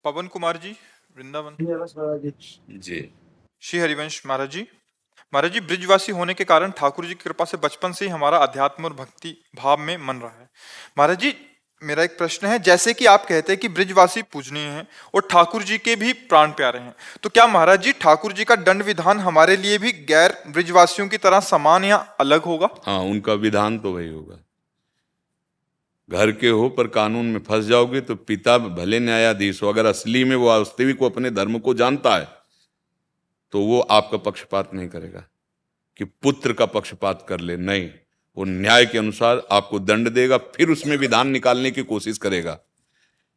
पवन कुमार जी, वृंदावन। जी। श्री हरिवंश महाराज जी। महाराज जी, ब्रिजवासी होने के कारण ठाकुर जी की कृपा से बचपन से ही हमारा अध्यात्म और भक्ति भाव में मन रहा है। महाराज जी, मेरा एक प्रश्न है, जैसे कि आप कहते हैं कि ब्रिजवासी पूजनीय हैं और ठाकुर जी के भी प्राण प्यारे हैं, तो क्या महाराज जी ठाकुर जी का दंड विधान हमारे लिए भी गैर ब्रिजवासियों की तरह समान या अलग होगा? हाँ, उनका विधान तो वही होगा। घर के हो पर कानून में फंस जाओगे तो पिता भले न्यायाधीश हो, अगर असली में वो वास्तविक को अपने धर्म को जानता है तो वो आपका पक्षपात नहीं करेगा कि पुत्र का पक्षपात कर ले, नहीं, वो न्याय के अनुसार आपको दंड देगा, फिर उसमें विधान निकालने की कोशिश करेगा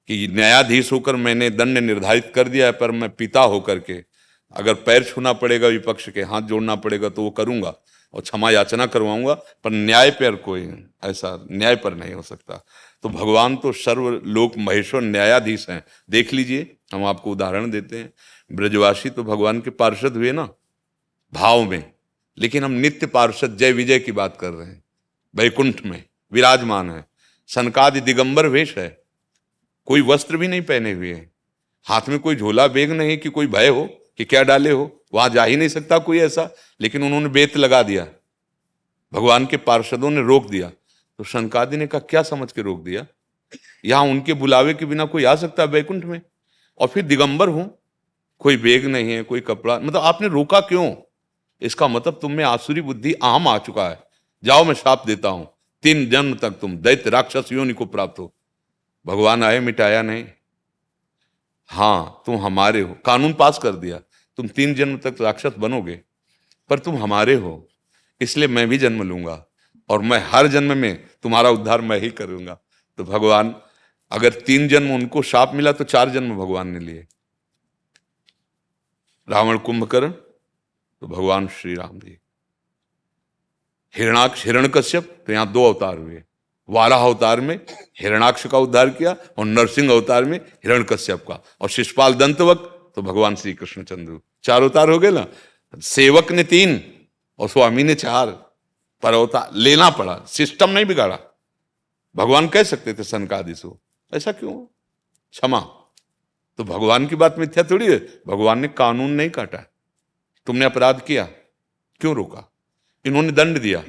कि न्यायाधीश होकर मैंने दंड निर्धारित कर दिया है, पर मैं पिता होकर के अगर पैर छूना पड़ेगा, विपक्ष के हाथ जोड़ना पड़ेगा तो वो करूंगा और क्षमा याचना करवाऊंगा, पर न्याय पर कोई ऐसा न्याय पर नहीं हो सकता। तो भगवान तो सर्वलोक महेश्वर न्यायाधीश हैं। देख लीजिए, हम आपको उदाहरण देते हैं। ब्रजवासी तो भगवान के पार्षद हुए ना भाव में, लेकिन हम नित्य पार्षद जय विजय की बात कर रहे हैं। वैकुंठ में विराजमान है, सनकादि दिगंबर वेश है, कोई वस्त्र भी नहीं पहने हुए हैं, हाथ में कोई झोला बेग नहीं कि कोई भय हो कि क्या डाले हो, वहां जा ही नहीं सकता कोई ऐसा, लेकिन उन्होंने बेत लगा दिया, भगवान के पार्षदों ने रोक दिया। तो सनकादि ने कहा क्या समझ के रोक दिया, यहां उनके बुलावे के बिना कोई आ सकता है वैकुंठ में? और फिर दिगंबर हूं, कोई बेग नहीं है, कोई कपड़ा, मतलब आपने रोका क्यों? इसका मतलब तुम में आसुरी बुद्धि आम आ चुका है। जाओ, मैं श्राप देता हूं, 3 जन्म तक तुम दैत्य राक्षस योनि को प्राप्त हो। भगवान आए, मिटाया नहीं। हाँ, तुम हमारे हो, कानून पास कर दिया, तुम 3 जन्म तक राक्षस बनोगे, पर तुम हमारे हो, इसलिए मैं भी जन्म लूंगा और मैं हर जन्म में तुम्हारा उद्धार मैं ही करूंगा। तो भगवान, अगर 3 जन्म उनको शाप मिला तो 4 जन्म भगवान ने लिए। रावण कुंभकर्ण तो भगवान श्री राम जी। हिरणाक्ष हिरण्यकश्यप तो यहां 2 अवतार हुए। वाराह अवतार में हिरणाक्ष का उद्धार किया और नरसिंह अवतार में हिरण्यकश्यप का, और शिशुपाल दंतवक्र तो भगवान श्री कृष्णचंद्र। 4 अवतार हो गए ना। सेवक ने 3 और स्वामी ने 4, पर अवतार लेना पड़ा, सिस्टम नहीं बिगाड़ा। भगवान कह सकते थे सनकादि से, ऐसा क्यों? क्षमा। तो भगवान की बात मिथ्या थोड़ी है, भगवान ने कानून नहीं काटा। तुमने अपराध किया, क्यों रोका? इन्होंने दंड दिया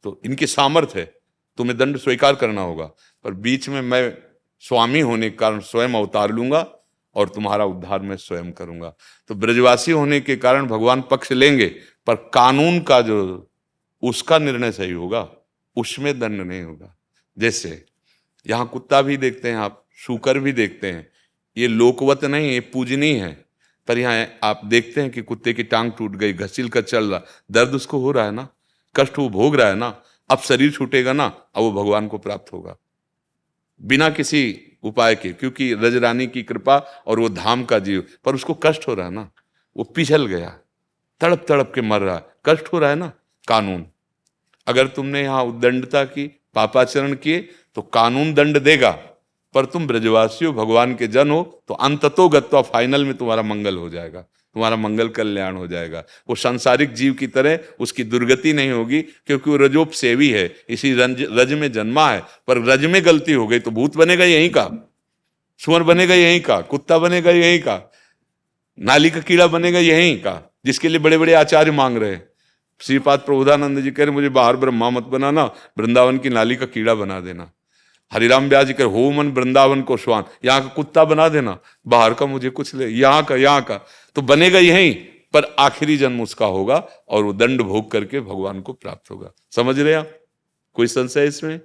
तो इनकी सामर्थ्य है, तुम्हें दंड स्वीकार करना होगा, पर बीच में मैं स्वामी होने के कारण स्वयं अवतार लूंगा और तुम्हारा उद्धार मैं स्वयं करूंगा। तो ब्रजवासी होने के कारण भगवान पक्ष लेंगे, पर कानून का जो उसका निर्णय सही होगा, उसमें दंड नहीं होगा। जैसे यहां कुत्ता भी देखते हैं आप, शूकर भी देखते हैं, ये लोकवत नहीं, ये पूजनीय है, पर यहाँ आप देखते हैं कि कुत्ते की टांग टूट गई, घसील कर चल रहा, दर्द उसको हो रहा है ना, कष्ट वो भोग रहा है ना, अब शरीर छूटेगा ना, अब वो भगवान को प्राप्त होगा बिना किसी उपाय के, क्योंकि रजरानी की कृपा और वो धाम का जीव, पर उसको कष्ट हो रहा है ना, वो पिछल गया, तड़प तड़प के मर रहा है, कष्ट हो रहा है ना। कानून, अगर तुमने यहाँ उद्दंडता की, पापाचरण किए तो कानून दंड देगा, पर तुम ब्रजवासी हो, भगवान के जन हो, तो अंततो गत्वा फाइनल में तुम्हारा मंगल हो जाएगा, तुम्हारा मंगल कल्याण हो जाएगा। वो सांसारिक जीव की तरह उसकी दुर्गति नहीं होगी, क्योंकि वो रजोपसेवी है, इसी रज में जन्मा है, पर रज में गलती हो गई तो भूत बनेगा यहीं का, सुअर बनेगा यहीं का, कुत्ता बनेगा यहीं का, नाली का कीड़ा बनेगा यहीं का, जिसके लिए बड़े बड़े आचार्य मांग रहे हैं। श्रीपाद प्रबोधानंद जी कह रहे मुझे बाहर ब्रह्मा मत बनाना, वृंदावन की नाली का कीड़ा बना देना। हरिराम व्यास जी कह हो मन वृंदावन को श्वान, यहाँ का कुत्ता बना देना, बाहर का मुझे कुछ ले, यहाँ का तो बनेगा यहीं, पर आखिरी जन्म उसका होगा और वो दंड भोग करके भगवान को प्राप्त होगा। समझ रहे आप? कोई संशय इसमें?